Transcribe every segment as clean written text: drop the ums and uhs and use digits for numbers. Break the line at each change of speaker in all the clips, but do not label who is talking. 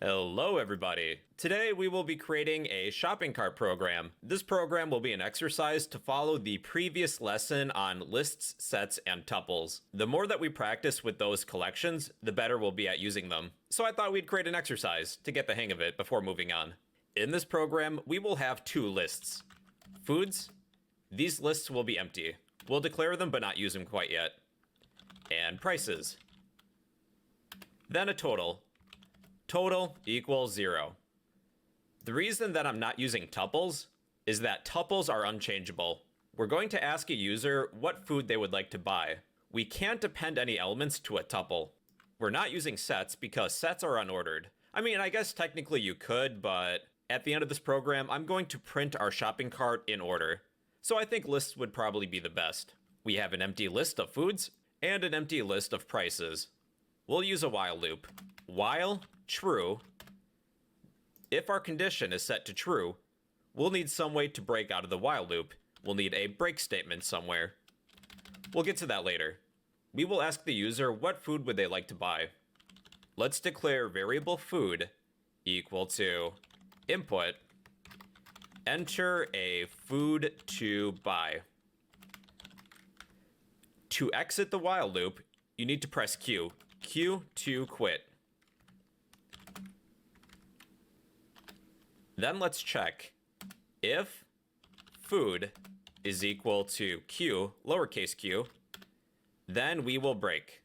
Hello, everybody. Today we will be creating a shopping cart program. This program will be an exercise to follow the previous lesson on lists, sets, and tuples. The more that we practice with those collections, the better we'll be at using them. So I thought we'd create an exercise to get the hang of it before moving on. In this program, we will have two lists. Foods. These lists will be empty. We'll declare them but not use them quite yet. And prices. Then a total. Total equals 0. The reason that I'm not using tuples is that tuples are unchangeable. We're going to ask a user what food they would like to buy. We can't append any elements to a tuple. We're not using sets because sets are unordered. I mean, I guess technically you could, but at the end of this program, I'm going to print our shopping cart in order. So I think lists would probably be the best. We have an empty list of foods and an empty list of prices. We'll use a while loop. While true, if our condition is set to true, we'll need some way to break out of the while loop. We'll need a break statement somewhere. We'll get to that later. We will ask the user what food would they like to buy. Let's declare variable food equal to input, enter a food to buy. To exit the while loop, you need to press Q. Q to quit. Then let's check if food is equal to Q, lowercase q, then we will break.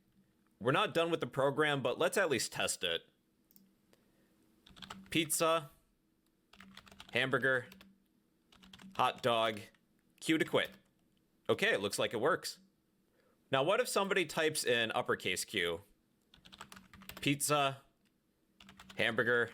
We're not done with the program, but let's at least test it. Pizza, hamburger, hot dog, Q to quit. Okay, it looks like it works. Now what if somebody types in uppercase Q? Pizza, hamburger,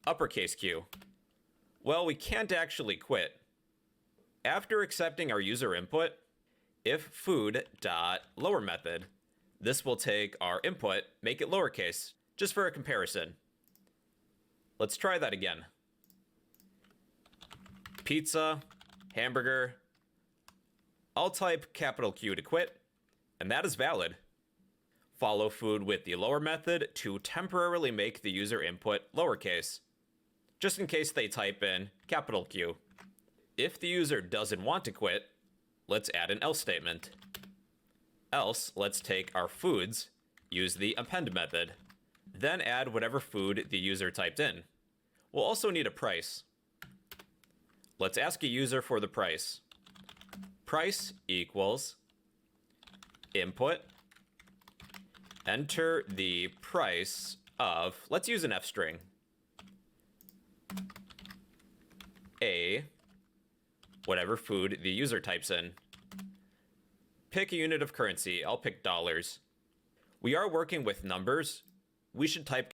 uppercase Q. Well, we can't actually quit. After accepting our user input, if food dot lower method, this will take our input, make it lowercase, just for a comparison. Let's try that again. Pizza, hamburger. I'll type capital Q to quit, and that is valid. Follow food with the lower method to temporarily make the user input lowercase, just in case they type in capital Q. If the user doesn't want to quit, let's add an else statement. Else, let's take our foods, use the append method, then add whatever food the user typed in. We'll also need a price. Let's ask a user for the price. Price equals input, enter the price of, let's use an F string, a, whatever food the user types in. Pick a unit of currency. I'll pick dollars. We are working with numbers. We should type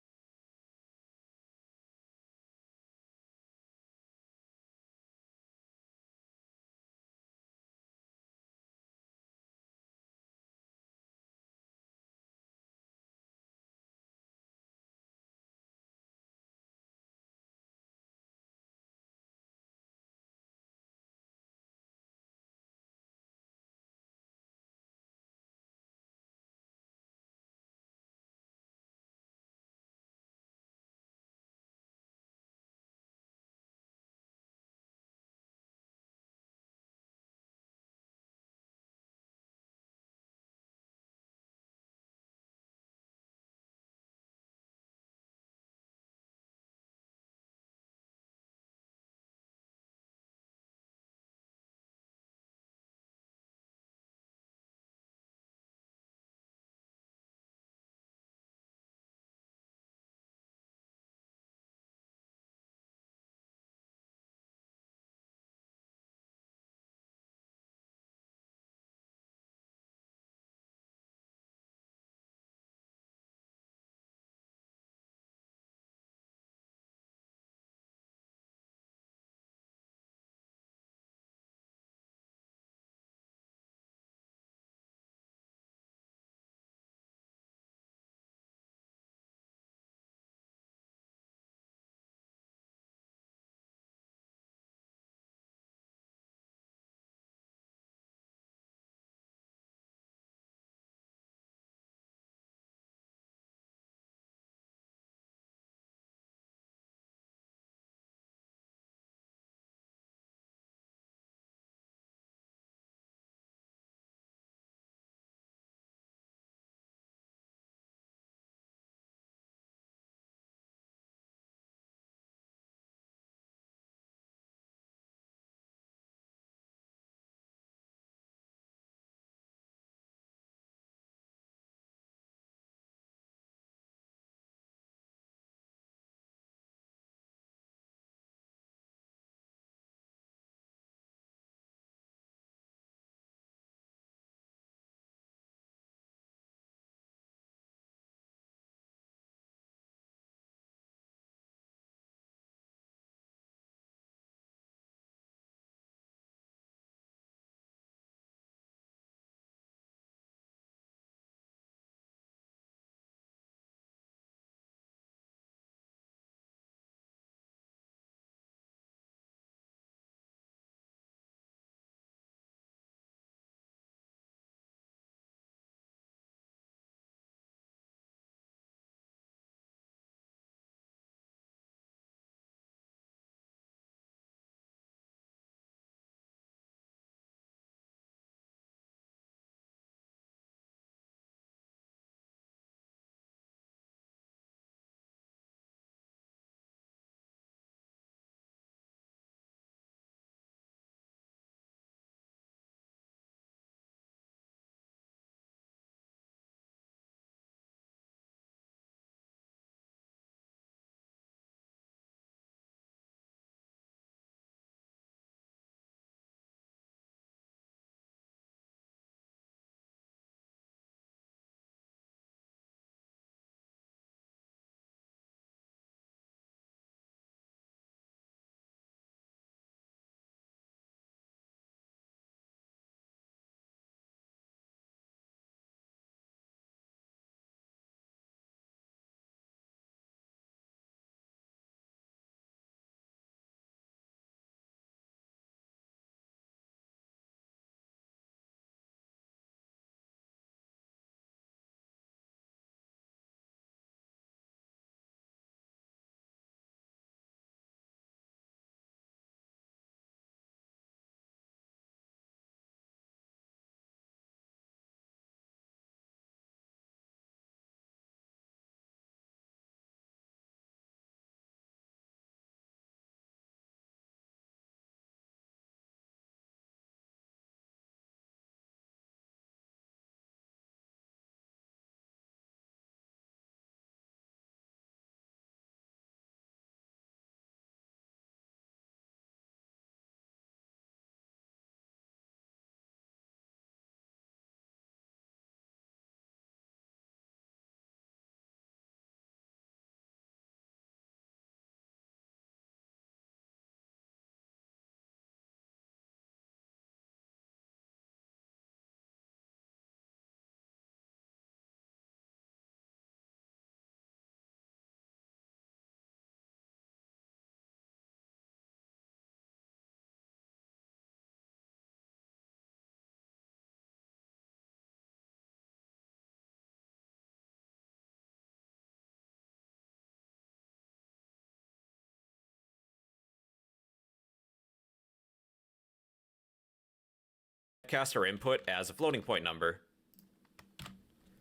Cast our input as a floating point number,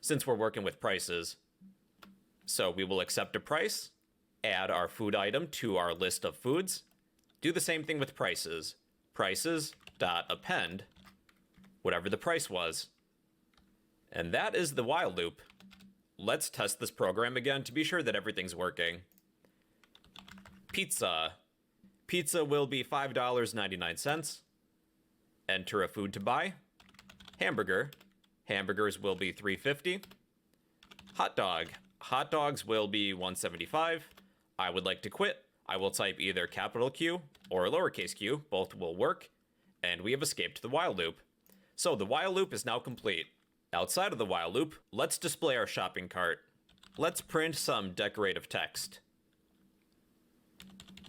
since we're working with prices. So we will accept a price, add our food item to our list of foods, do the same thing with prices. Prices.append whatever the price was. And that is the while loop. Let's test this program again to be sure that everything's working. Pizza. Pizza will be $5.99. Enter a food to buy. Hamburger. Hamburgers will be $3.50. Hot dog. Hot dogs will be $1.75. I would like to quit. I will type either capital Q or lowercase q. Both will work. And we have escaped the while loop. So the while loop is now complete. Outside of the while loop, let's display our shopping cart. Let's print some decorative text.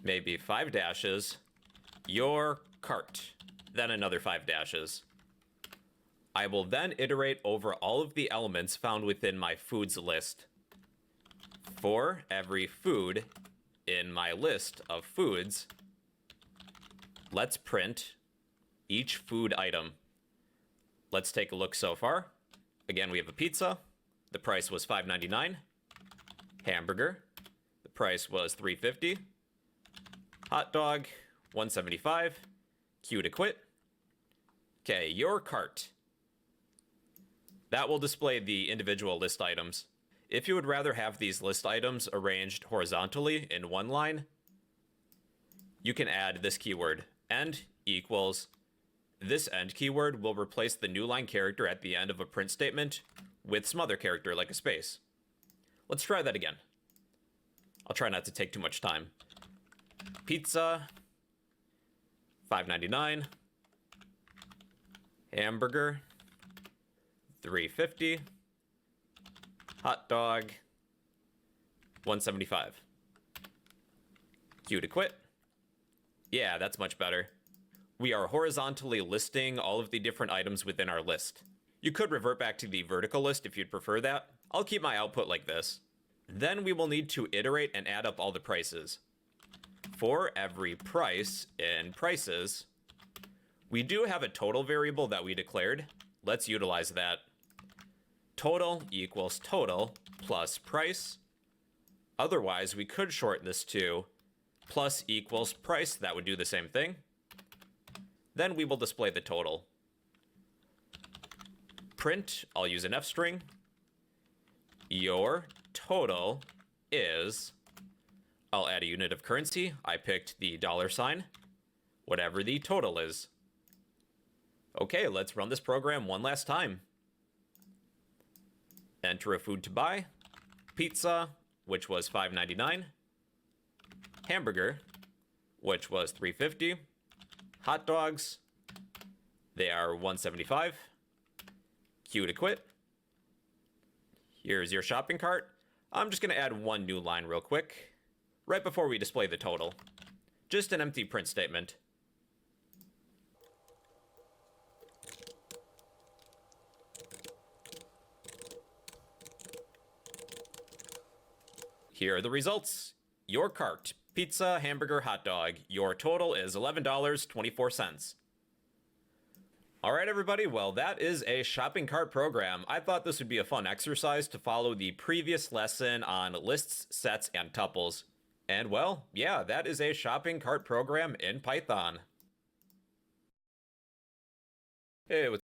Maybe 5 dashes. Your cart. Then another 5 dashes. I will then iterate over all of the elements found within my foods list. For every food in my list of foods, let's print each food item. Let's take a look so far. Again, we have a pizza. The price was $5.99. Hamburger. The price was $3.50. Hot dog, $1.75. Q to quit. Okay, your cart. That will display the individual list items. If you would rather have these list items arranged horizontally in one line, you can add this keyword, end equals. This end keyword will replace the new line character at the end of a print statement with some other character like a space. Let's try that again. I'll try not to take too much time. Pizza, $5.99. Hamburger, $3.50. Hot dog, $1.75. Q to quit. Yeah, that's much better. We are horizontally listing all of the different items within our list. You could revert back to the vertical list if you'd prefer that. I'll keep my output like this. Then we will need to iterate and add up all the prices. For every price in prices, we do have a total variable that we declared. Let's utilize that. Total equals total plus price. Otherwise, we could shorten this to plus equals price. That would do the same thing. Then we will display the total. Print, I'll use an F string. Your total is, I'll add a unit of currency. I picked the $sign, whatever the total is. Okay, let's run this program one last time. Enter a food to buy. Pizza, which was $5.99. Hamburger, which was $3.50. Hot dogs, they are $1.75. Q to quit. Here's your shopping cart. I'm just going to add one new line real quick, right before we display the total. Just an empty print statement. Here are the results. Your cart, pizza, hamburger, hot dog. Your total is $11.24. All right, everybody. Well, that is a shopping cart program. I thought this would be a fun exercise to follow the previous lesson on lists, sets, and tuples. And well, yeah, that is a shopping cart program in Python. Hey, what's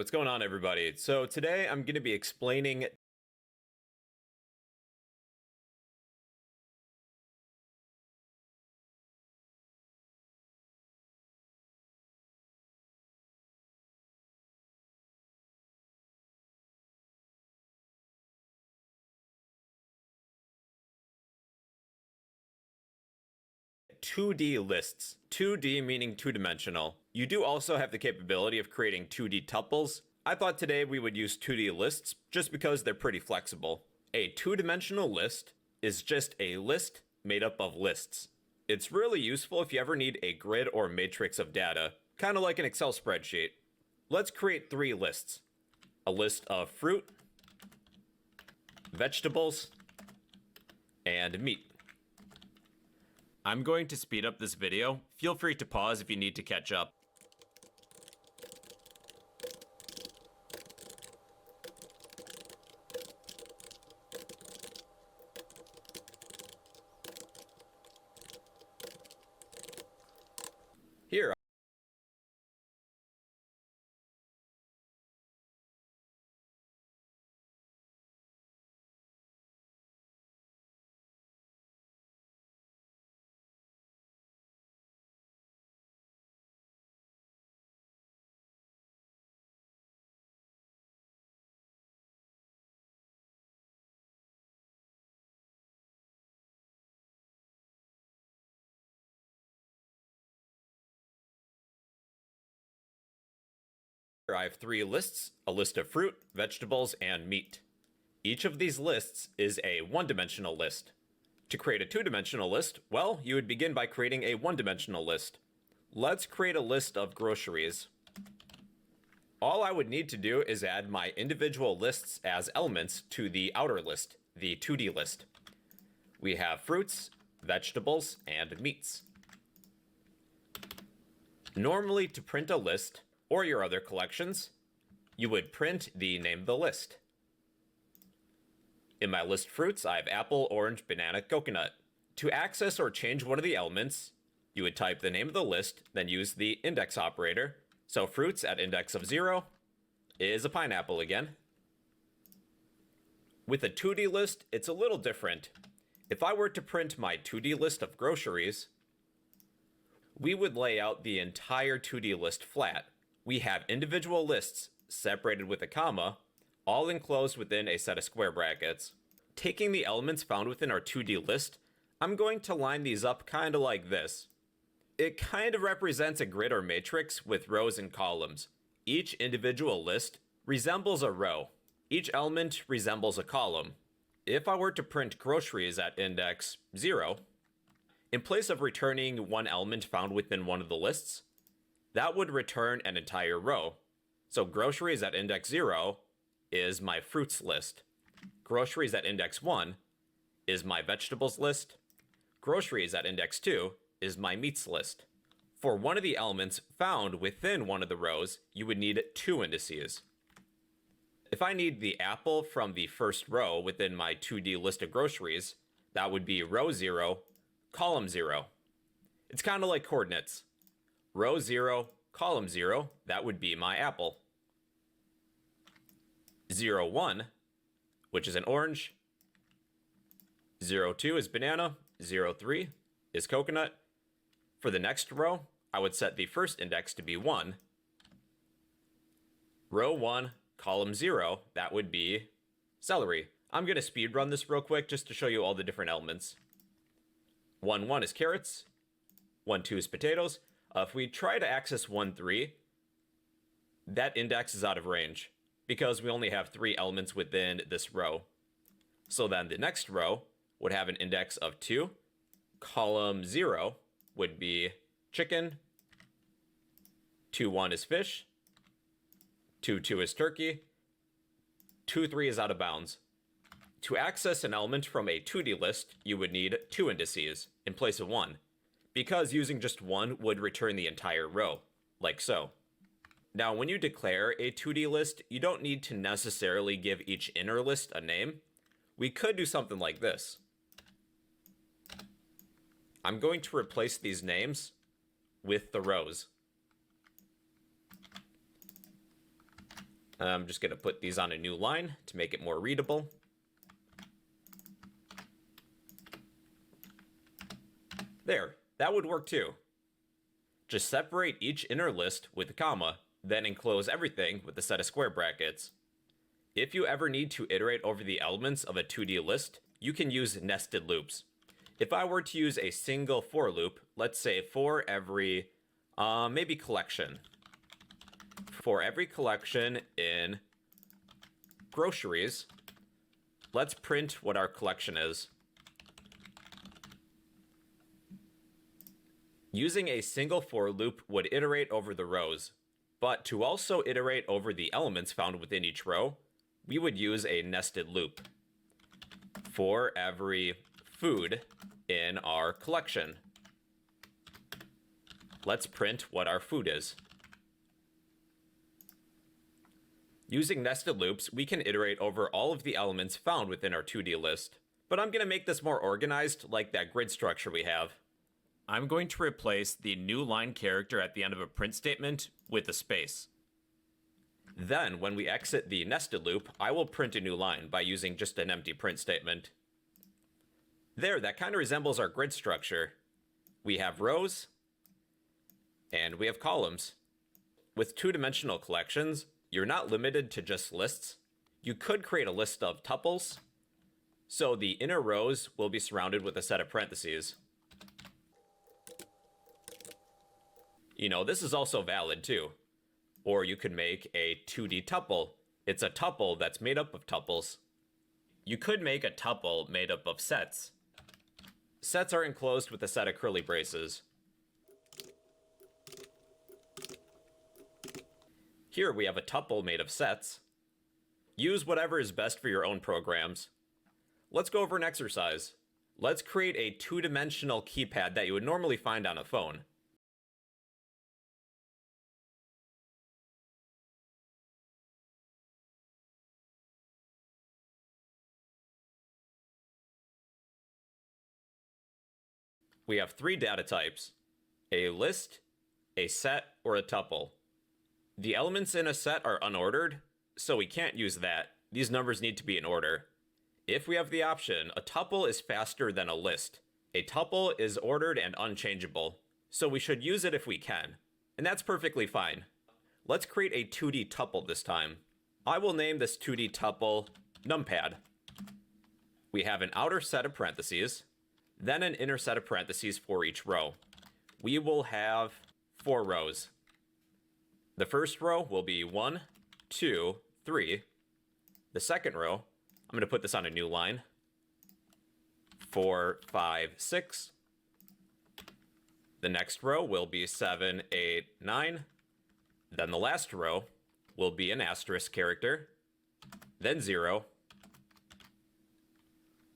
What's going on, everybody? So today I'm going to be explaining two-D lists. 2D meaning two-dimensional. You do also have the capability of creating 2D tuples. I thought today we would use 2D lists just because they're pretty flexible. A two-dimensional list is just a list made up of lists. It's really useful if you ever need a grid or matrix of data, kind of like an Excel spreadsheet. Let's create 3 lists. A list of fruit, vegetables, and meat. I'm going to speed up this video. Feel free to pause if you need to catch up. Here, I have 3 lists, a list of fruit, vegetables, and meat. Each of these lists is a one-dimensional list. To create a two-dimensional list, well, you would begin by creating a one-dimensional list. Let's create a list of groceries. All I would need to do is add my individual lists as elements to the outer list, the 2D list. We have fruits, vegetables, and meats. Normally, to print a list, or your other collections, you would print the name of the list. In my list fruits, I have apple, orange, banana, coconut. To access or change one of the elements, you would type the name of the list, then use the index operator. So fruits at index of 0 is a pineapple again. With a 2D list, it's a little different. If I were to print my 2D list of groceries, we would lay out the entire 2D list flat. We have individual lists separated with a comma, all enclosed within a set of square brackets. Taking the elements found within our 2D list, I'm going to line these up kind of like this. It kind of represents a grid or matrix with rows and columns. Each individual list resembles a row. Each element resembles a column. If I were to print groceries at index 0, in place of returning one element found within one of the lists, that would return an entire row. So groceries at index 0 is my fruits list. Groceries at index 1 is my vegetables list. Groceries at index 2 is my meats list. For one of the elements found within one of the rows, you would need 2 indices. If I need the apple from the first row within my 2D list of groceries, that would be row 0, column 0. It's kind of like coordinates. Row 0, column 0, that would be my apple. 0, 1, which is an orange. 0, 2 is banana. 0, 3 is coconut. For the next row, I would set the first index to be 1. Row 1, column 0, that would be celery. I'm going to speed run this real quick just to show you all the different elements. 1, 1 is carrots. 1, 2 is potatoes. If we try to access 1, 3, that index is out of range because we only have 3 elements within this row. So then the next row would have an index of 2. Column 0 would be chicken. 2, 1 is fish. 2, 2 is turkey. 2, 3 is out of bounds. To access an element from a 2D list, you would need 2 indices in place of 1. Because using just 1 would return the entire row, like so. Now, when you declare a 2D list, you don't need to necessarily give each inner list a name. We could do something like this. I'm going to replace these names with the rows. I'm just going to put these on a new line to make it more readable. There, that would work too. Just separate each inner list with a comma, then enclose everything with a set of square brackets. If you ever need to iterate over the elements of a 2D list, you can use nested loops. If I were to use a single for loop, let's say for every, maybe collection. For every collection in groceries, let's print what our collection is. Using a single for loop would iterate over the rows, but to also iterate over the elements found within each row, we would use a nested loop. For every food in our collection, let's print what our food is. Using nested loops, we can iterate over all of the elements found within our 2D list. But I'm going to make this more organized, like that grid structure we have. I'm going to replace the new line character at the end of a print statement with a space. Then, when we exit the nested loop, I will print a new line by using just an empty print statement. There, that kind of resembles our grid structure. We have rows, and we have columns. With two-dimensional collections, you're not limited to just lists. You could create a list of tuples, so the inner rows will be surrounded with a set of parentheses. You know, this is also valid too. Or you could make a 2D tuple. It's a tuple that's made up of tuples. You could make a tuple made up of sets. Sets are enclosed with a set of curly braces. Here we have a tuple made of sets. Use whatever is best for your own programs. Let's go over an exercise. Let's create a two-dimensional keypad that you would normally find on a phone. We have three data types: a list, a set, or a tuple. The elements in a set are unordered, so we can't use that. These numbers need to be in order. If we have the option, a tuple is faster than a list. A tuple is ordered and unchangeable, so we should use it if we can. And that's perfectly fine. Let's create a 2D tuple this time. I will name this 2D tuple numpad. We have an outer set of parentheses, then an inner set of parentheses for each row. We will have 4 rows. The first row will be 1, 2, 3. The second row, I'm going to put this on a new line, 4, 5, 6. The next row will be 7, 8, 9. Then the last row will be an asterisk character, then 0,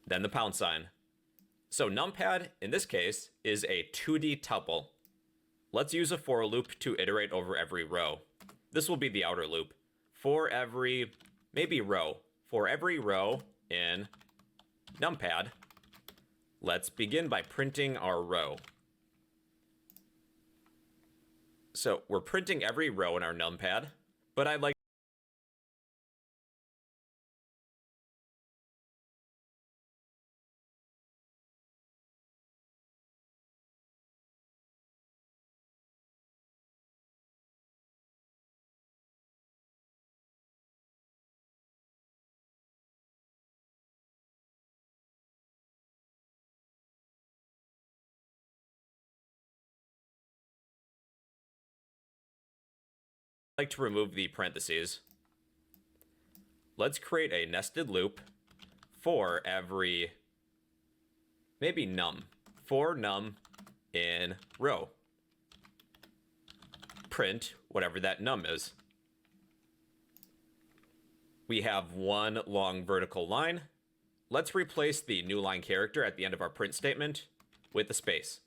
then the pound sign. So numpad, in this case, is a 2D tuple. Let's use a for loop to iterate over every row. This will be the outer loop. For every, maybe row. For every row in numpad, let's begin by printing our row. So we're printing every row in our numpad, but I'd like to remove the parentheses. Let's create a nested loop for every, maybe num, for num in row. Print whatever that num is. We have one long vertical line. Let's replace the new line character at the end of our print statement with a space.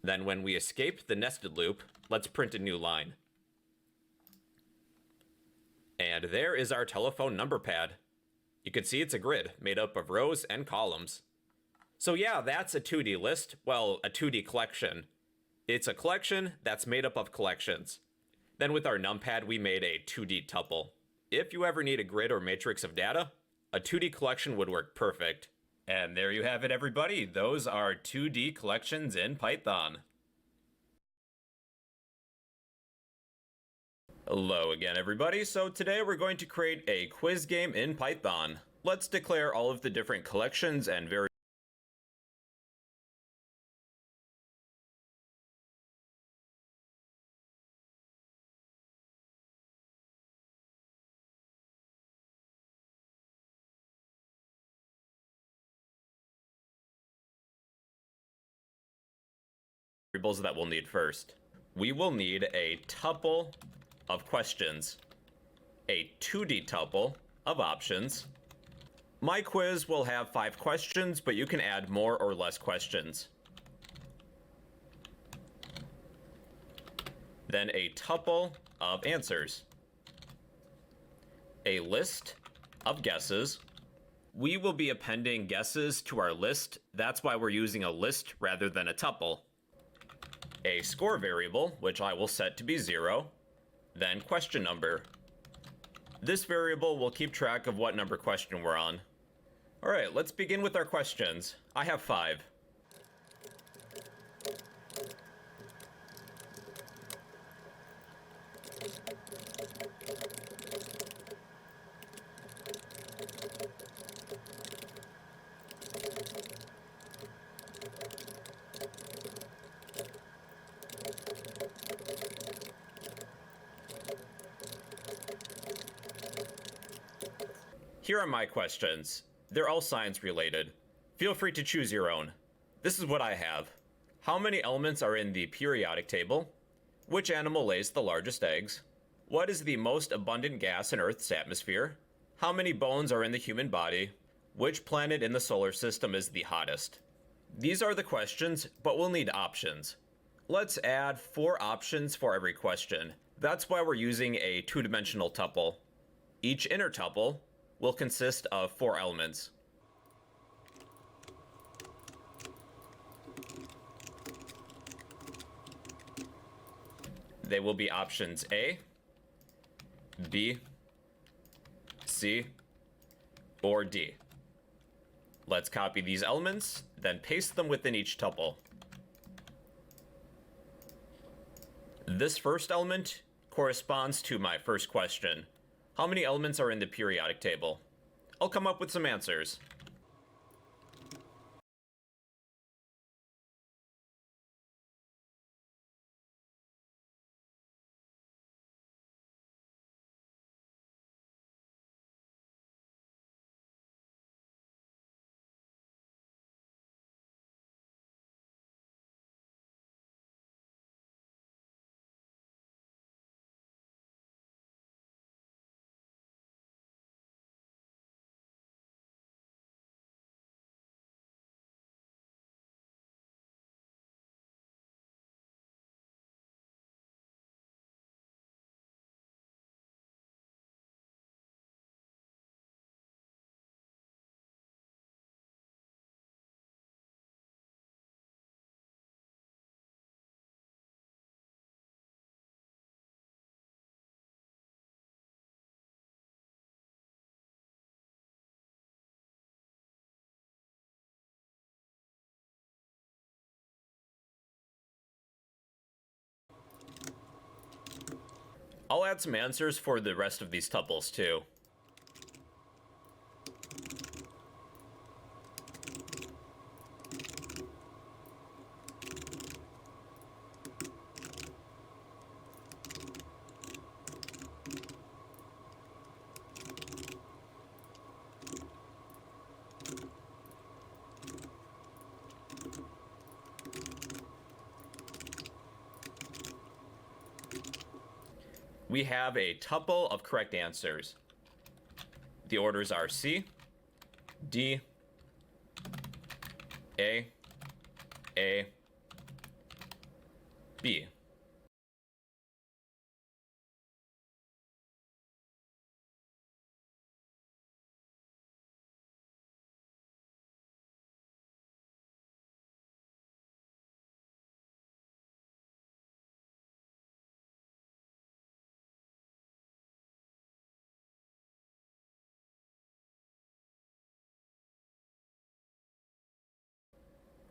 Then when we escape the nested loop, let's print a new line. And there is our telephone number pad. You can see it's a grid made up of rows and columns. So yeah, that's a 2D list. Well, a 2D collection. It's a collection that's made up of collections. Then with our numpad, we made a 2D tuple. If you ever need a grid or matrix of data, a 2D collection would work perfect. And there you have it, everybody. Those are 2D collections in Python. Hello again, everybody. So today we're going to create a quiz game in Python. Let's declare all of the different collections and variables that we'll need first. We will need a tuple of questions, a 2D tuple of options. My quiz will have 5 questions, but you can add more or less questions. Then a tuple of answers, a list of guesses. We will be appending guesses to our list. That's why we're using a list rather than a tuple. A score variable, which I will set to be 0. Then question number. This variable will keep track of what number question we're on. All right, let's begin with our questions. I have 5. Here are my questions. They're all science related. Feel free to choose your own. This is what I have. How many elements are in the periodic table? Which animal lays the largest eggs? What is the most abundant gas in Earth's atmosphere? How many bones are in the human body? Which planet in the solar system is the hottest? These are the questions, but we'll need options. Let's add 4 options for every question. That's why we're using a 2-dimensional tuple. Each inner tuple will consist of 4 elements. They will be options A, B, C, or D. Let's copy these elements, then paste them within each tuple. This first element corresponds to my first question. How many elements are in the periodic table? I'll come up with some answers. I'll add some answers for the rest of these tuples too. We have a tuple of correct answers. The orders are C, D, A, B.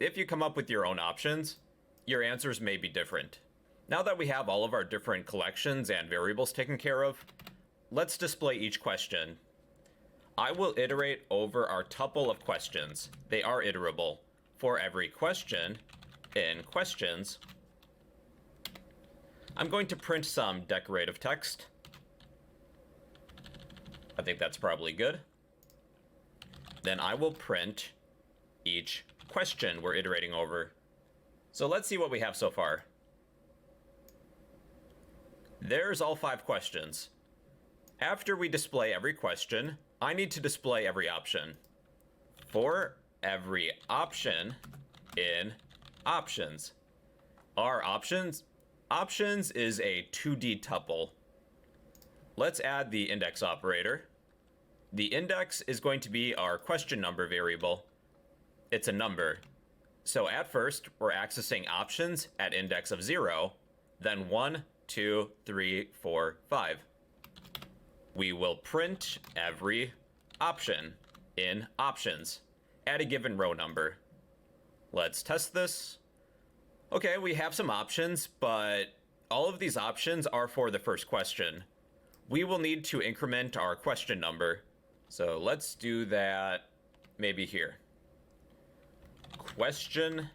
if you come up with your own options, your answers may be different. Now that we have all of our different collections and variables taken care of, let's display each question. I will iterate over our tuple of questions. They are iterable. For every question in questions, I'm going to print some decorative text. I think that's probably good. Then I will print each question we're iterating over. So let's see what we have so far. There's all 5 questions. After we display every question, I need to display every option. For every option in options. Our options is a 2D tuple. Let's add the index operator. The index is going to be our question number variable. It's a number. So at first, we're accessing options at index of 0, then 1, 2, 3, 4, 5. We will print every option in options at a given row number. Let's test this. Okay, we have some options, but all of these options are for the first question. We will need to increment our question number. So let's do that maybe here. Question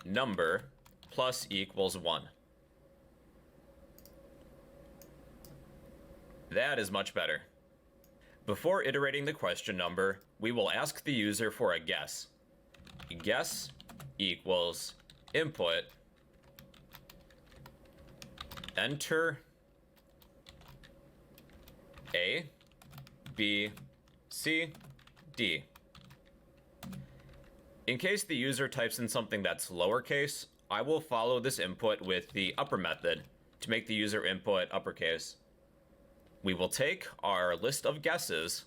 number plus equals 1. That is much better. Before iterating the question number, we will ask the user for a guess. Guess equals input, enter A, B, C, D. In case the user types in something that's lowercase, I will follow this input with the upper method to make the user input uppercase. We will take our list of guesses,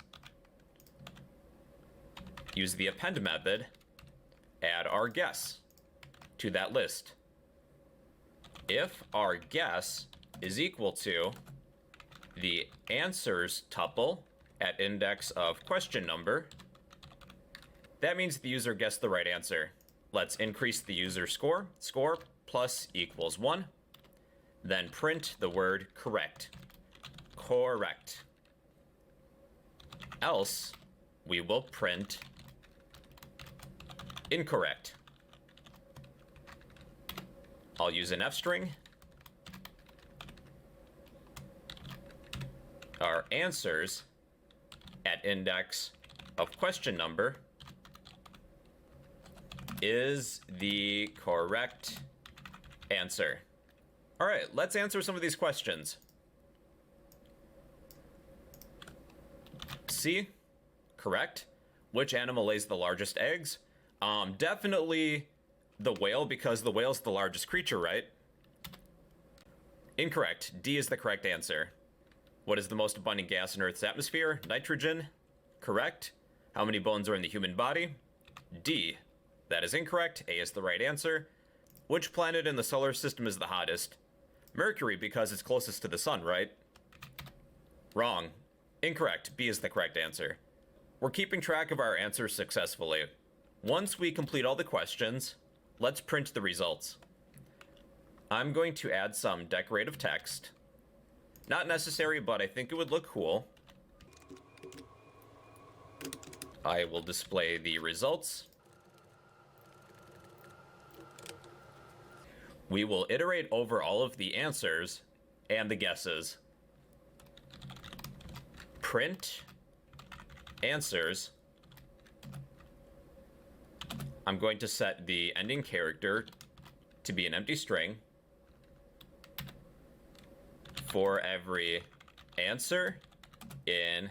use the append method, add our guess to that list. If our guess is equal to the answers tuple at index of question number, that means the user guessed the right answer. Let's increase the user score. Score plus equals 1. Then print the word correct. Correct. Else, we will print incorrect. I'll use an F string. Our answers at index of question number is the correct answer. All right, let's answer some of these questions. C, correct. Which animal lays the largest eggs? Definitely the whale, because the whale's the largest creature, right? Incorrect. D is the correct answer. What is the most abundant gas in Earth's atmosphere? Nitrogen. Correct. How many bones are in the human body? D. That is incorrect. A is the right answer. Which planet in the solar system is the hottest? Mercury, because it's closest to the sun, right? Wrong. Incorrect. B is the correct answer. We're keeping track of our answers successfully. Once we complete all the questions, let's print the results. I'm going to add some decorative text. Not necessary, but I think it would look cool. I will display the results. We will iterate over all of the answers and the guesses. Print answers. I'm going to set the ending character to be an empty string. For every answer in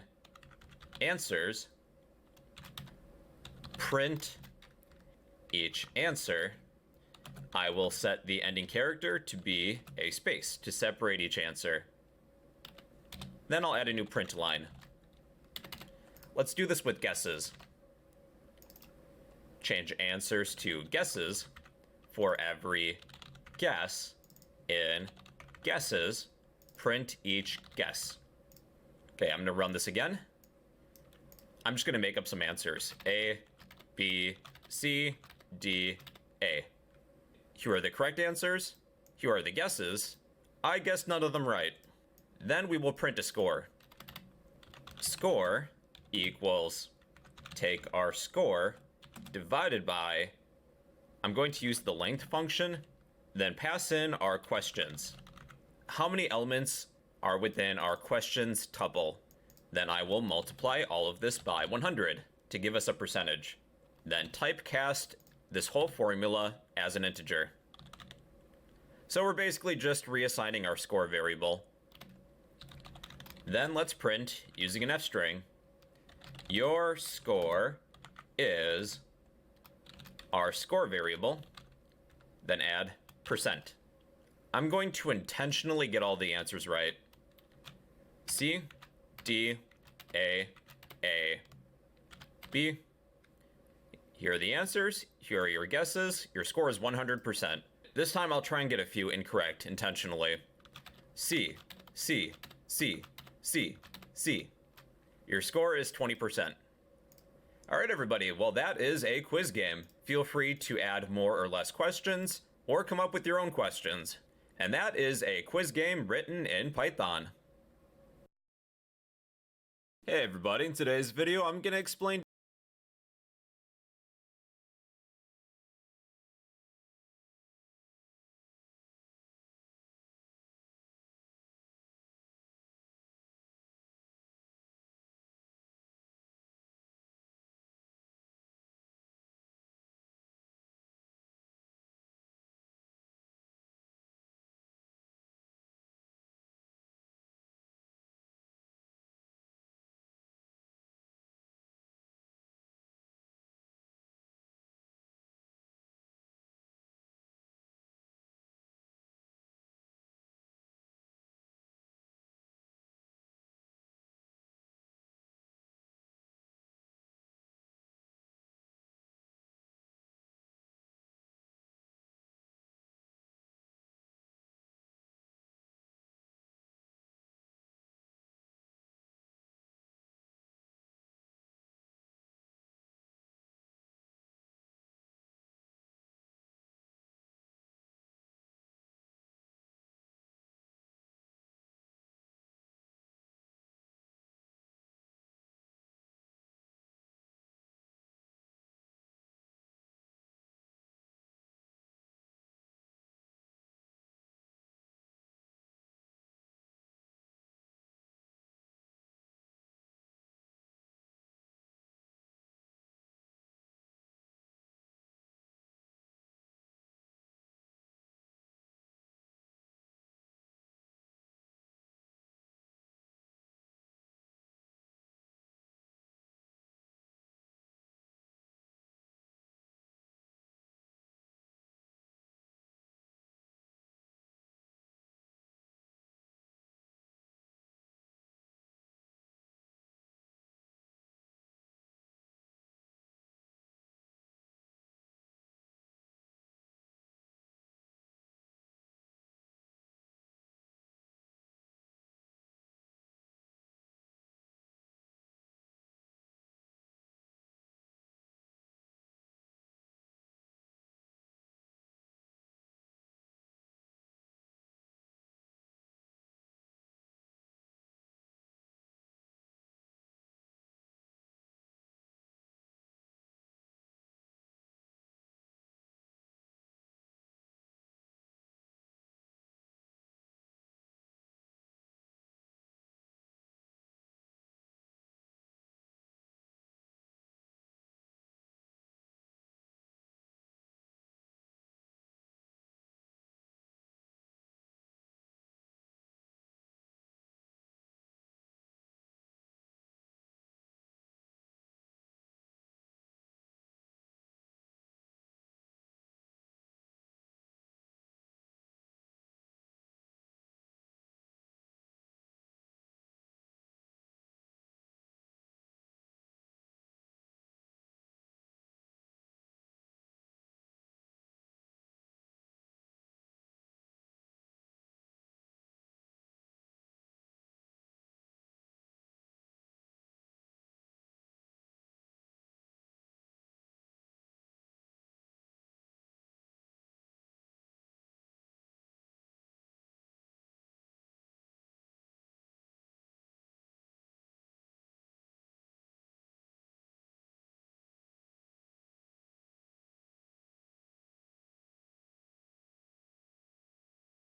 answers, print each answer. I will set the ending character to be a space to separate each answer. Then I'll add a new print line. Let's do this with guesses. Change answers to guesses. For every guess in guesses, print each guess. Okay, I'm gonna run this again. I'm just gonna make up some answers. A, B, C, D, A. Here are the correct answers. Here are the guesses. I guessed none of them right. Then we will print a score. Score equals, take our score divided by, I'm going to use the length function, then pass in our questions. How many elements are within our questions tuple? Then I will multiply all of this by 100 to give us a percentage. Then typecast this whole formula as an integer. So we're basically just reassigning our score variable. Then let's print, using an f string, your score is our score variable, then add percent. I'm going to intentionally get all the answers right. C, D, A, B. Here are the answers. Here are your guesses. Your score is 100%. This time I'll try and get a few incorrect intentionally. C, C, C, C, C. Your score is 20%. All right, everybody. Well, that is a quiz game. Feel free to add more or less questions, or come up with your own questions. And that is a quiz game written in Python. Hey everybody, in today's video I'm going to explain